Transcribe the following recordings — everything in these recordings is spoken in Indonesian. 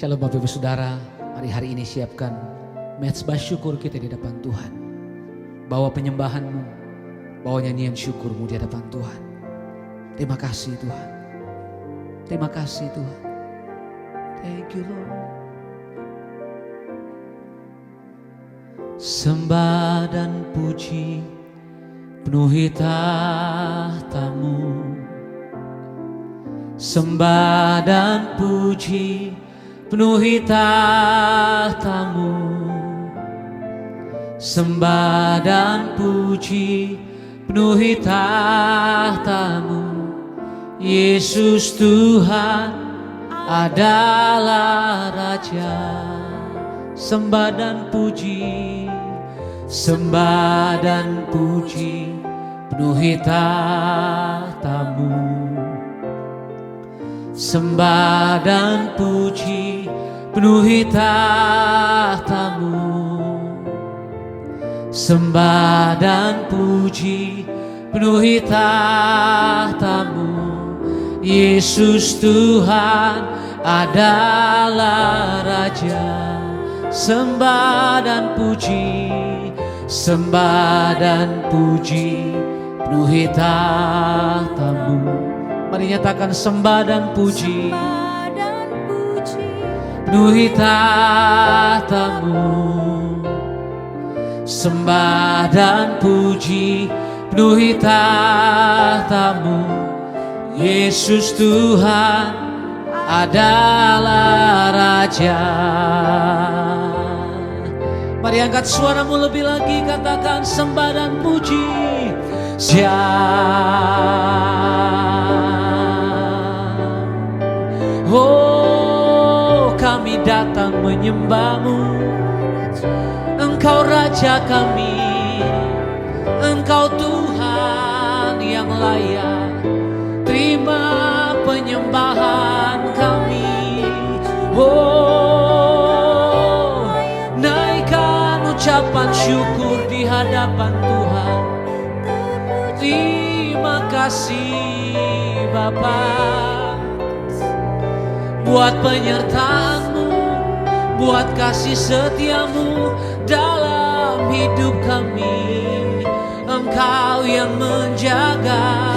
Shalom Bapak Ibu Saudara, mari hari ini siapkan mezbah syukur kita di hadapan Tuhan. Bawa penyembahanmu, bawa nyanyian syukurmu di hadapan Tuhan. Terima kasih Tuhan. Terima kasih Tuhan. Thank you Lord. Sembah dan puji penuhi tahtamu. Sembah dan puji penuhi tahtamu. Sembah dan puji penuhi tahtamu. Yesus Tuhan adalah Raja. Sembah dan puji, sembah dan puji penuhi tahtamu. Sembah dan puji penuhi tahtamu. Sembah dan puji penuhi tahtamu. Yesus Tuhan adalah Raja. Sembah dan puji, sembah dan puji penuhi tahtamu. Mari nyatakan sembah dan puji, penuhi tahtamu. Sembah dan puji penuhi tahtamu. Yesus Tuhan adalah Raja. Mari angkat suaramu lebih lagi, katakan sembah dan puji. Oh, kami datang menyembahmu. Engkau Raja kami, Engkau Tuhan yang layak. Terima penyembahan kami. Oh, naikkan ucapan syukur di hadapan Tuhan. Terima kasih Bapa buat penyertaan-Mu, buat kasih setia-Mu dalam hidup kami. Engkau yang menjaga,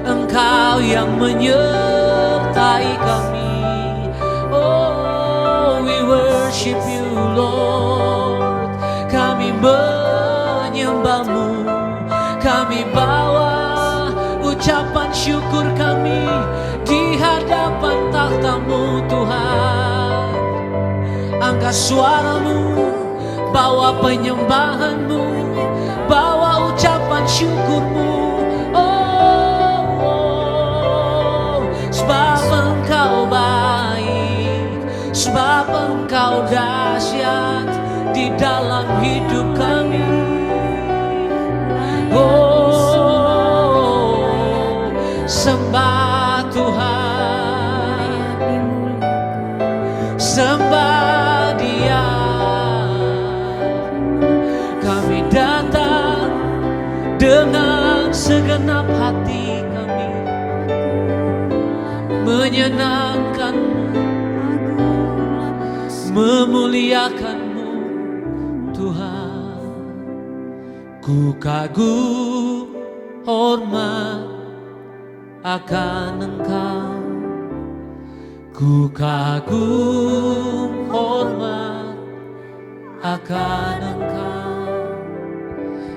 Engkau yang menyertai kami. Oh, we worship you Lord. Kami menyembah-Mu, kami bawa ucapan syukur kami di hadapan tahta-Mu Tuhan. Angkat suaramu, bawa penyembahan-Mu, bawa ucapan syukur-Mu. Oh, sebab Engkau baik, sebab Engkau dahsyat di dalam hidup kami. Oh, sembah Tuhan, sembah Dia. Kami datang dengan segenap hati kami, menyenangkan-Mu, memuliakan-Mu Tuhan. Ku kagum hormat akan Engkau. Ku kagum hormat akan Engkau.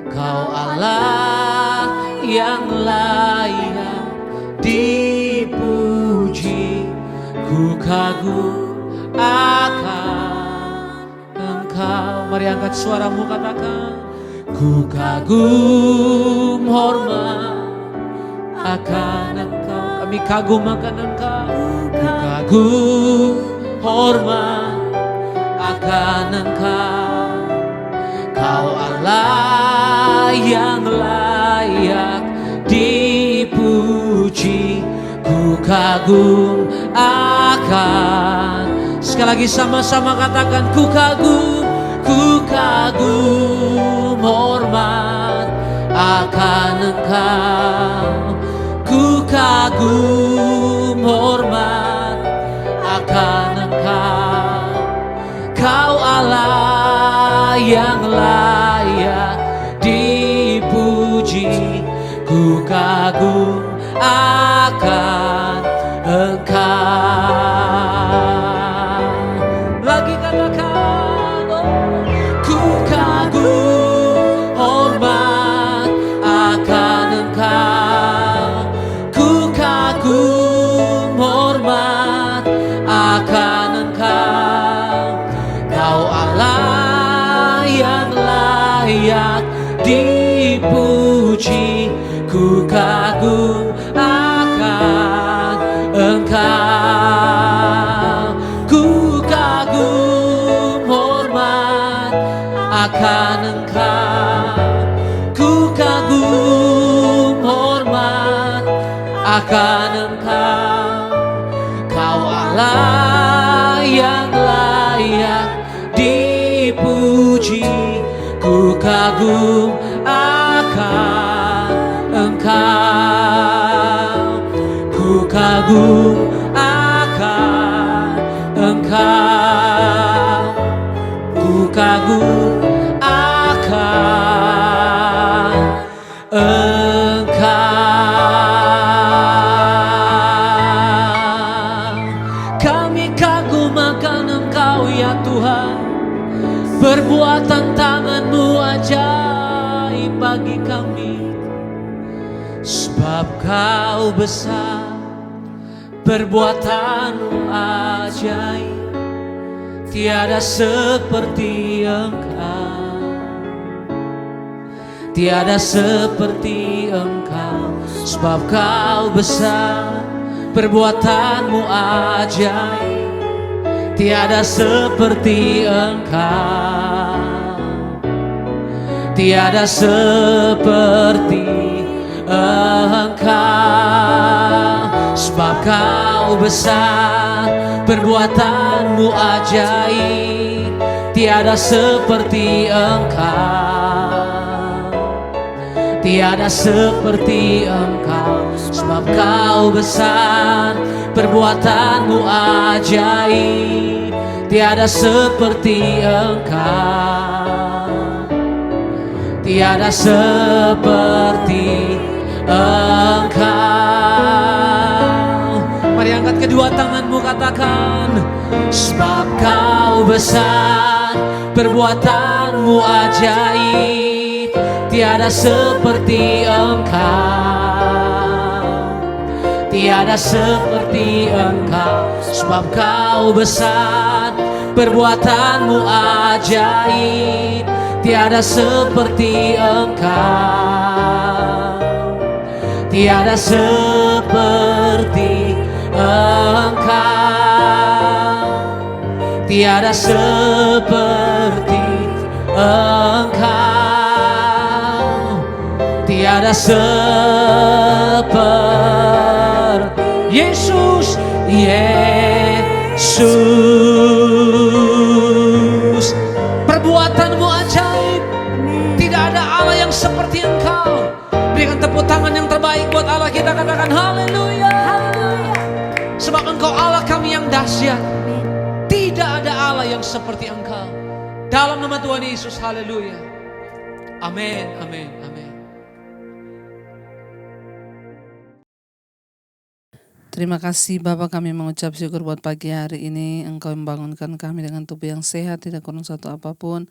Kau Allah yang layak dipuji. Ku kagum akan Engkau. Mari angkat suaramu, katakan ku kagum hormat akan Engkau. Kami kagum akan Engkau. Ku kagum hormat akan Engkau. Kau Allah yang layak dipuji. Ku kagum akan. Sekali lagi sama-sama katakan ku kagum hormat akan Engkau. Ku kagum hormat akan Engkau. akan Engkau. Lagi katakan, oh, ku kagum hormat akan Engkau. Ku kagum hormat akan Engkau. Kau Allah yang layak dipuji. Ku kagum akan Engkau. Ku kagum hormat akan Engkau. Ku kagum hormat akan Engkau. Kau Allah yang layak dipuji. Ku kagum akan Engkau. Ku kagum akan Engkau. Ku kagum akan Engkau. Kami kagum akan Engkau ya Tuhan. Perbuatan tangan-Mu ajaib bagi kami. Sebab Kau besar, perbuatan-Mu ajaib. Tiada seperti Engkau. Tiada seperti Engkau. Sebab Kau besar, perbuatan-Mu ajaib. Tiada seperti Engkau. Tiada seperti Engkau. Sebab Kau besar, perbuatan-Mu ajaib. Tiada seperti Engkau. Tiada seperti Engkau. Sebab Kau besar, perbuatan-Mu ajaib. Tiada seperti Engkau. Tiada seperti Engkau. Mari angkat kedua tanganmu, katakan, sebab Kau besar, perbuatan-Mu ajaib. Tiada seperti Engkau. Tiada seperti Engkau. Sebab Kau besar, perbuatan-Mu ajaib. Tiada seperti Engkau. Tiada seperti Engkau. Tiada seperti Engkau. Tiada seperti Yesus. Yesus, perbuatan-Mu ajaib. Tidak ada Allah yang seperti Engkau. Berikan tepuk tangan yang terbaik buat Allah kita, katakan haleluya. Sebab Engkau Allah kami yang dahsyat. Tidak ada Allah yang seperti Engkau. Dalam nama Tuhan Yesus, haleluya. Amin, amin, amin. Terima kasih Bapak, kami mengucap syukur buat pagi hari ini. Engkau membangunkan kami dengan tubuh yang sehat, tidak kurang satu apapun.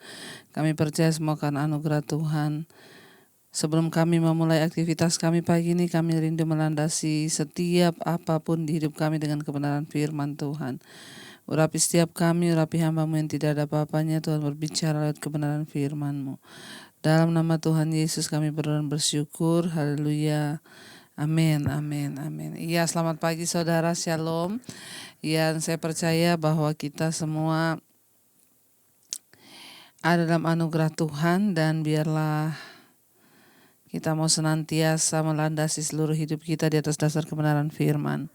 Kami percaya semua karena anugerah Tuhan. Sebelum kami memulai aktivitas kami pagi ini, kami rindu melandasi setiap apapun di hidup kami dengan kebenaran firman Tuhan. Urapi setiap kami, urapi hamba-Mu yang tidak ada apa-apanya. Tuhan, berbicara lewat kebenaran firman-Mu. Dalam nama Tuhan Yesus kami berdoa dan bersyukur. Haleluya. Amin, amin, amin. Iya, selamat pagi saudara, shalom. Ya, saya percaya bahwa kita semua ada dalam anugerah Tuhan, dan biarlah kita mau senantiasa melandasi seluruh hidup kita di atas dasar kebenaran firman.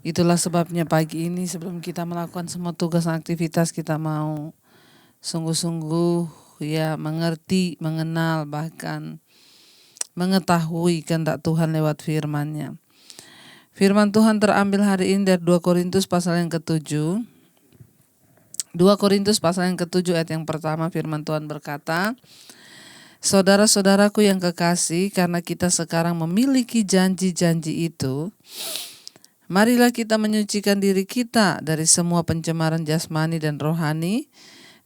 Itulah sebabnya pagi ini sebelum kita melakukan semua tugas dan aktivitas, kita mau sungguh-sungguh ya mengerti, mengenal, bahkan mengetahui kehendak Tuhan lewat firman-Nya. Firman Tuhan terambil hari ini dari 2 Korintus pasal yang ke-7. 2 Korintus pasal yang ke-7 ayat yang pertama, firman Tuhan berkata, Saudara-saudaraku yang kekasih, karena kita sekarang memiliki janji-janji itu, marilah kita menyucikan diri kita dari semua pencemaran jasmani dan rohani,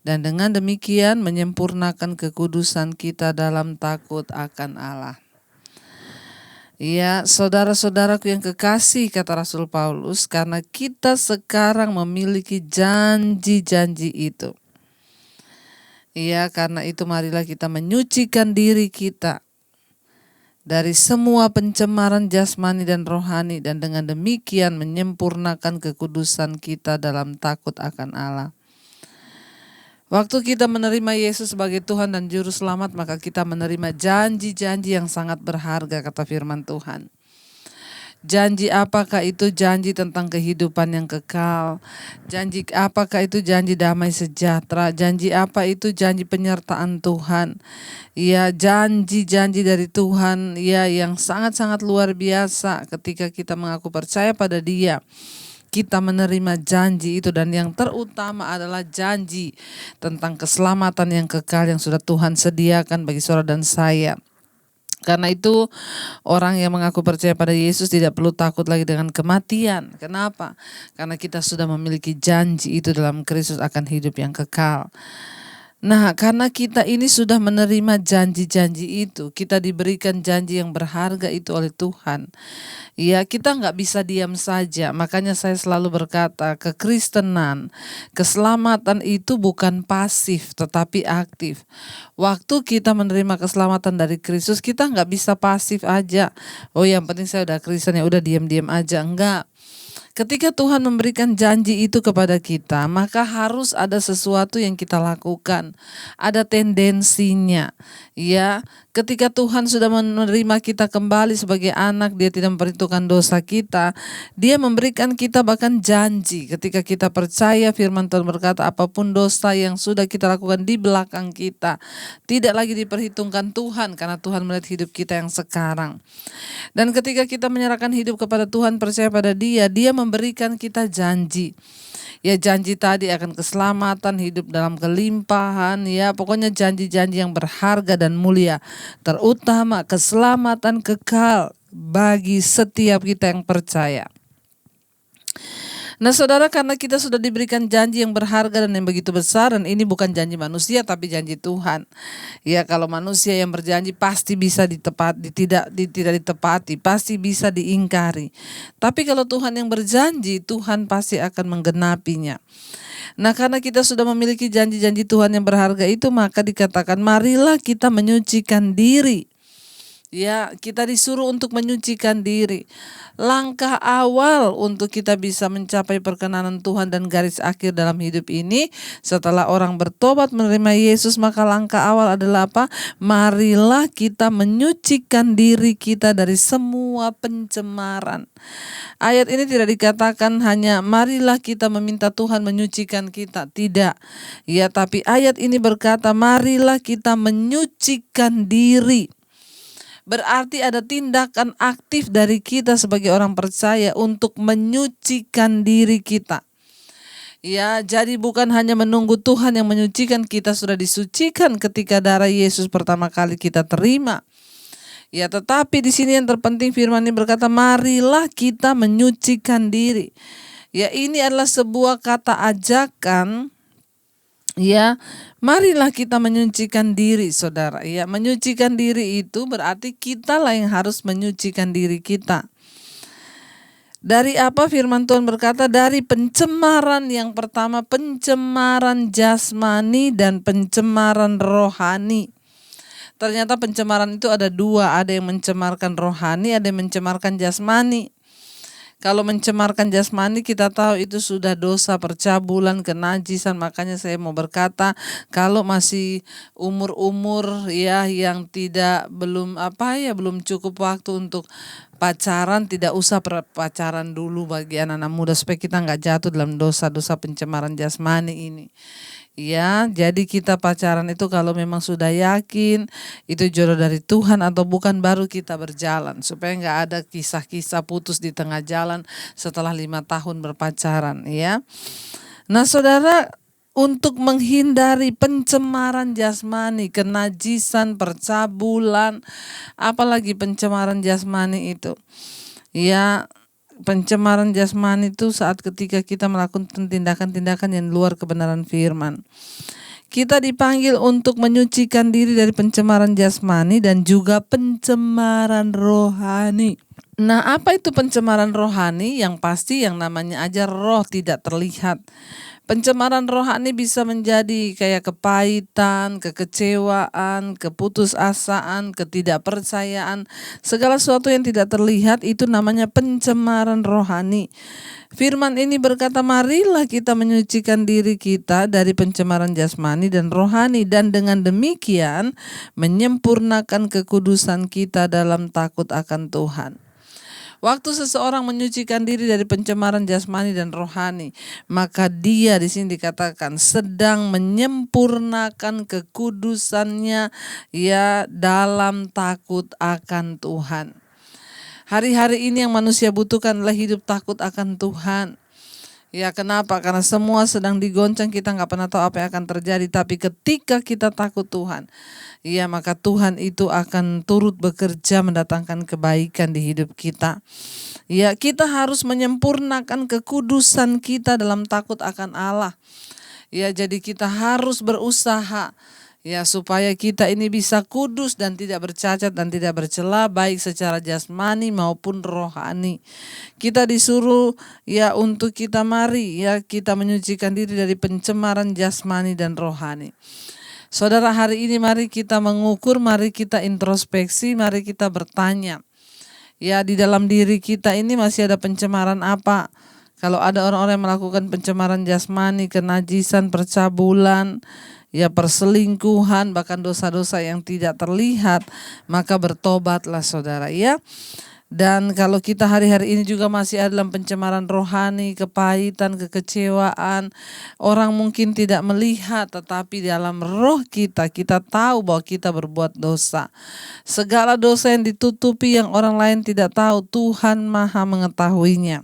dan dengan demikian menyempurnakan kekudusan kita dalam takut akan Allah. Ya, saudara-saudaraku yang kekasih, kata Rasul Paulus, karena kita sekarang memiliki janji-janji itu. Ya, karena itu marilah kita menyucikan diri kita dari semua pencemaran jasmani dan rohani, dan dengan demikian menyempurnakan kekudusan kita dalam takut akan Allah. Waktu kita menerima Yesus sebagai Tuhan dan Juru Selamat, maka kita menerima janji-janji yang sangat berharga, kata firman Tuhan. Janji apakah itu? Janji tentang kehidupan yang kekal. Janji apakah itu? Janji damai sejahtera. Janji apa itu? Janji penyertaan Tuhan. Ya, janji-janji dari Tuhan ya yang sangat-sangat luar biasa ketika kita mengaku percaya pada Dia. Kita menerima janji itu, dan yang terutama adalah janji tentang keselamatan yang kekal yang sudah Tuhan sediakan bagi saudara dan saya. Karena itu orang yang mengaku percaya pada Yesus tidak perlu takut lagi dengan kematian. Kenapa? Karena kita sudah memiliki janji itu dalam Kristus akan hidup yang kekal. Nah, karena kita ini sudah menerima janji-janji itu, kita diberikan janji yang berharga itu oleh Tuhan. Ya, kita nggak bisa diam saja. Makanya saya selalu berkata, kekristenan, keselamatan itu bukan pasif tetapi aktif. Waktu kita menerima keselamatan dari Kristus, kita nggak bisa pasif aja. Oh, yang penting saya udah Kristen, ya udah diam-diam aja. Enggak. Ketika Tuhan memberikan janji itu kepada kita, maka harus ada sesuatu yang kita lakukan. Ada tendensinya. Ya, ketika Tuhan sudah menerima kita kembali sebagai anak, Dia tidak memperhitungkan dosa kita. Dia memberikan kita bahkan janji. Ketika kita percaya, firman Tuhan berkata, apapun dosa yang sudah kita lakukan di belakang kita, tidak lagi diperhitungkan Tuhan, karena Tuhan melihat hidup kita yang sekarang. Dan ketika kita menyerahkan hidup kepada Tuhan, percaya pada Dia, Dia memberikan kita janji. Ya, janji tadi akan keselamatan, hidup dalam kelimpahan, ya pokoknya janji-janji yang berharga dan mulia. Terutama keselamatan kekal bagi setiap kita yang percaya. Nah, saudara, karena kita sudah diberikan janji yang berharga dan yang begitu besar, dan ini bukan janji manusia tapi janji Tuhan. Ya, kalau manusia yang berjanji pasti bisa tidak ditepati, pasti bisa diingkari. Tapi kalau Tuhan yang berjanji, Tuhan pasti akan menggenapinya. Nah, karena kita sudah memiliki janji-janji Tuhan yang berharga itu, maka dikatakan marilah kita menyucikan diri. Ya, kita disuruh untuk menyucikan diri. Langkah awal untuk kita bisa mencapai perkenanan Tuhan dan garis akhir dalam hidup ini, setelah orang bertobat menerima Yesus, maka langkah awal adalah apa? Marilah kita menyucikan diri kita dari semua pencemaran. Ayat ini tidak dikatakan hanya marilah kita meminta Tuhan menyucikan kita, tidak. Ya, tapi ayat ini berkata marilah kita menyucikan diri. Berarti ada tindakan aktif dari kita sebagai orang percaya untuk menyucikan diri kita. Ya, jadi bukan hanya menunggu Tuhan yang menyucikan, kita sudah disucikan ketika darah Yesus pertama kali kita terima. Ya, tetapi di sini yang terpenting firman ini berkata, marilah kita menyucikan diri. Ya, ini adalah sebuah kata ajakan. Ya, marilah kita menyucikan diri, saudara. Ya, menyucikan diri itu berarti kita lah yang harus menyucikan diri kita. Dari apa firman Tuhan berkata? Dari pencemaran yang pertama, pencemaran jasmani dan pencemaran rohani. Ternyata pencemaran itu ada dua, ada yang mencemarkan rohani, ada yang mencemarkan jasmani. Kalau mencemarkan jasmani kita tahu itu sudah dosa, percabulan, kenajisan. Makanya saya mau berkata, kalau masih umur-umur ya yang belum cukup waktu untuk pacaran, tidak usah pacaran dulu bagi anak-anak muda supaya kita nggak jatuh dalam dosa-dosa pencemaran jasmani ini. Ya, jadi kita pacaran itu kalau memang sudah yakin itu jodoh dari Tuhan atau bukan, baru kita berjalan supaya nggak ada kisah-kisah putus di tengah jalan setelah 5 tahun berpacaran, ya. Nah, saudara, untuk menghindari pencemaran jasmani, kenajisan, percabulan, apalagi pencemaran jasmani itu. Ya, pencemaran jasmani itu saat ketika kita melakukan tindakan-tindakan yang luar kebenaran firman. Kita dipanggil untuk menyucikan diri dari pencemaran jasmani dan juga pencemaran rohani. Nah, apa itu pencemaran rohani? Yang pasti yang namanya aja roh tidak terlihat. Pencemaran rohani bisa menjadi kayak kepahitan, kekecewaan, keputusasaan, ketidakpercayaan. Segala sesuatu yang tidak terlihat itu namanya pencemaran rohani. Firman ini berkata, marilah kita menyucikan diri kita dari pencemaran jasmani dan rohani, dan dengan demikian menyempurnakan kekudusan kita dalam takut akan Tuhan. Waktu seseorang menyucikan diri dari pencemaran jasmani dan rohani, maka dia di sini dikatakan sedang menyempurnakan kekudusannya ya dalam takut akan Tuhan. Hari-hari ini yang manusia butuhkan adalah hidup takut akan Tuhan. Ya, kenapa? Karena semua sedang digoncang, kita nggak pernah tahu apa yang akan terjadi. Tapi ketika kita takut Tuhan, ya maka Tuhan itu akan turut bekerja mendatangkan kebaikan di hidup kita. Ya, kita harus menyempurnakan kekudusan kita dalam takut akan Allah. Ya, jadi kita harus berusaha ya supaya kita ini bisa kudus dan tidak bercacat dan tidak bercela, baik secara jasmani maupun rohani. Kita disuruh ya untuk kita mari ya kita menyucikan diri dari pencemaran jasmani dan rohani. Saudara, hari ini mari kita mengukur, mari kita introspeksi, mari kita bertanya. Ya, di dalam diri kita ini masih ada pencemaran apa? Kalau ada orang-orang yang melakukan pencemaran jasmani, kenajisan, percabulan, ya perselingkuhan, bahkan dosa-dosa yang tidak terlihat, maka bertobatlah saudara ya. Dan kalau kita hari-hari ini juga masih ada dalam pencemaran rohani, kepahitan, kekecewaan, orang mungkin tidak melihat, tetapi dalam roh kita tahu bahwa kita berbuat dosa. Segala dosa yang ditutupi yang orang lain tidak tahu, Tuhan Maha mengetahuinya.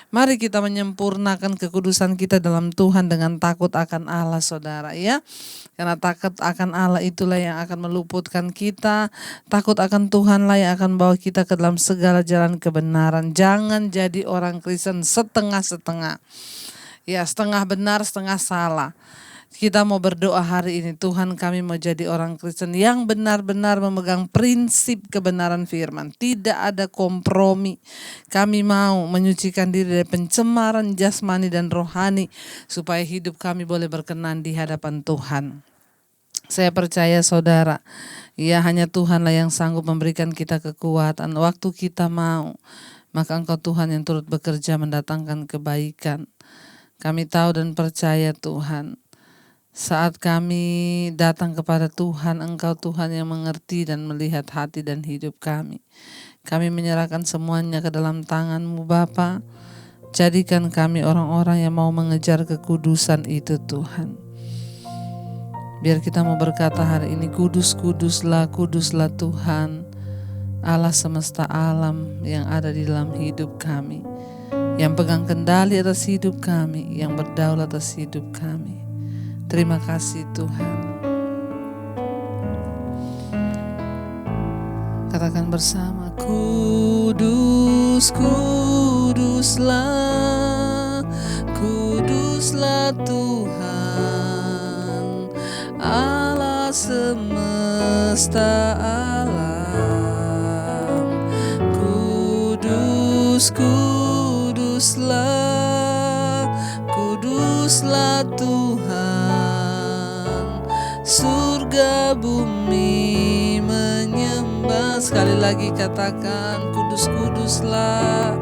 Mari kita menyempurnakan kekudusan kita dalam Tuhan dengan takut akan Allah saudara ya. Karena takut akan Allah itulah yang akan meluputkan kita. Takut akan Tuhan lah yang akan bawa kita ke dalam segala jalan kebenaran. Jangan jadi orang Kristen setengah-setengah. Ya, setengah benar, setengah salah. Kita mau berdoa hari ini, Tuhan kami mau jadi orang Kristen yang benar-benar memegang prinsip kebenaran firman. Tidak ada kompromi. Kami mau menyucikan diri dari pencemaran jasmani dan rohani supaya hidup kami boleh berkenan di hadapan Tuhan. Saya percaya saudara, ya hanya Tuhanlah yang sanggup memberikan kita kekuatan. Waktu kita mau, maka Engkau Tuhan yang turut bekerja mendatangkan kebaikan. Kami tahu dan percaya Tuhan, saat kami datang kepada Tuhan, Engkau Tuhan yang mengerti dan melihat hati dan hidup kami. Kami menyerahkan semuanya ke dalam tangan-Mu Bapa. Jadikan kami orang-orang yang mau mengejar kekudusan itu Tuhan. Biar kita mau berkata hari ini, kudus, kuduslah, kuduslah Tuhan, Allah semesta alam yang ada di dalam hidup kami, yang pegang kendali atas hidup kami, yang berdaulat atas hidup kami. Terima kasih Tuhan. Katakan bersama, kudus, kuduslah, kuduslah Tuhan, Allah semesta alam. Kudus, kuduslah, kuduslah Tuhan, surga bumi menyembah. Sekali lagi katakan, kudus, kuduslah,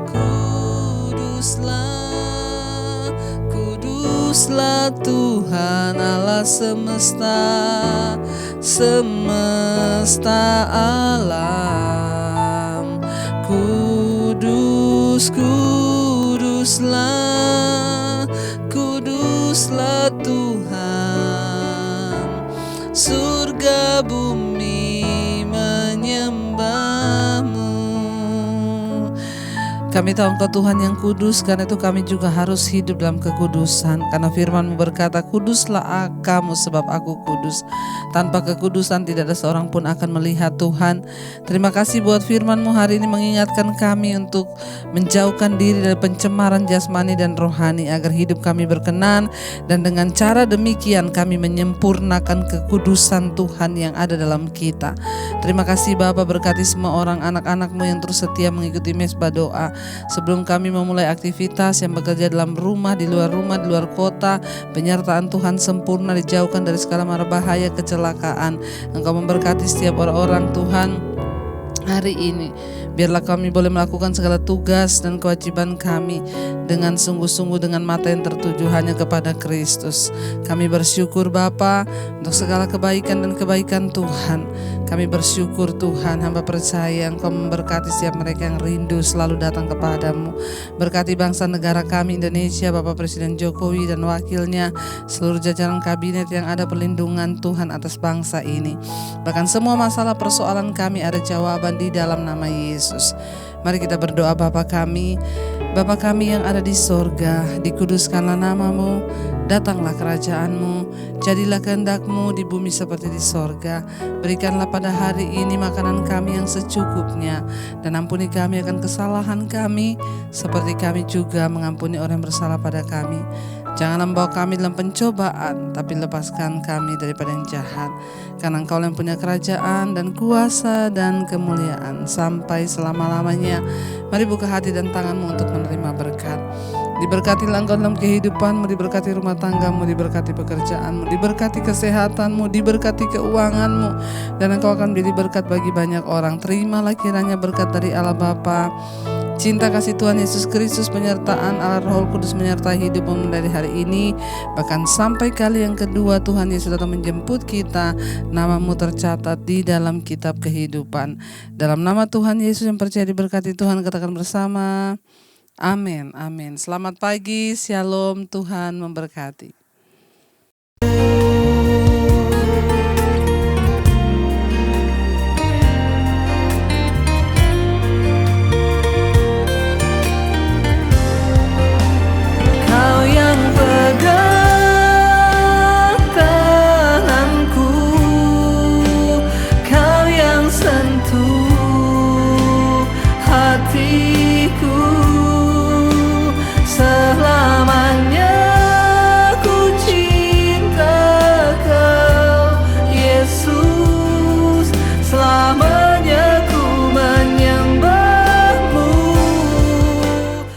kuduslah, kuduslah Tuhan, Allah semesta, semesta alam. Kudus, kuduslah, kuduslah Tuhan, surga bumi menyembah-Mu. Kami tahu Engkau Tuhan yang kudus, karena itu kami juga harus hidup dalam kekudusan. Karena firman-Mu berkata, kuduslah kamu sebab aku kudus. Tanpa kekudusan tidak ada seorang pun akan melihat Tuhan. Terima kasih buat firman-Mu hari ini mengingatkan kami untuk menjauhkan diri dari pencemaran jasmani dan rohani, agar hidup kami berkenan, dan dengan cara demikian kami menyempurnakan kekudusan Tuhan yang ada dalam kita. Terima kasih Bapa, berkati semua orang anak-anak-Mu yang terus setia mengikuti mesbah doa. Sebelum kami memulai aktivitas yang bekerja dalam rumah, di luar kota, penyertaan Tuhan sempurna, dijauhkan dari segala mara bahaya, kecelakaan. Engkau memberkati setiap orang-orang Tuhan hari ini. Biarlah kami boleh melakukan segala tugas dan kewajiban kami dengan sungguh-sungguh, dengan mata yang tertuju hanya kepada Kristus. Kami bersyukur Bapa untuk segala kebaikan dan kebaikan Tuhan. Kami bersyukur Tuhan, hamba percaya Engkau memberkati setiap mereka yang rindu selalu datang kepadamu. Berkati bangsa negara kami Indonesia, Bapak Presiden Jokowi dan wakilnya, seluruh jajaran kabinet yang ada, perlindungan Tuhan atas bangsa ini. Bahkan semua masalah persoalan kami ada jawaban di dalam nama Yesus. Mari kita berdoa. Bapa kami yang ada di sorga, dikuduskanlah nama-Mu, datanglah kerajaan-Mu, jadilah kehendak-Mu di bumi seperti di sorga. Berikanlah pada hari ini makanan kami yang secukupnya, dan ampuni kami akan kesalahan kami, seperti kami juga mengampuni orang yang bersalah pada kami. Janganlah membawa kami dalam pencobaan, tapi lepaskan kami daripada yang jahat. Karena Engkau yang punya kerajaan dan kuasa dan kemuliaan sampai selama-lamanya. Mari buka hati dan tanganmu untuk menerima berkat. Diberkatilah Engkau dalam kehidupanmu, diberkati rumah tanggamu, diberkati pekerjaanmu, diberkati kesehatanmu, diberkati keuanganmu, dan Engkau akan menjadi berkat bagi banyak orang. Terimalah kiranya berkat dari Allah Bapa, cinta kasih Tuhan Yesus Kristus, penyertaan Allah Roh Kudus menyertai hidupmu dari hari ini, bahkan sampai kali yang kedua Tuhan Yesus datang menjemput kita. Nama-Mu tercatat di dalam kitab kehidupan. Dalam nama Tuhan Yesus yang percaya diberkati Tuhan, katakan bersama, amin, amin. Selamat pagi, shalom, Tuhan memberkati.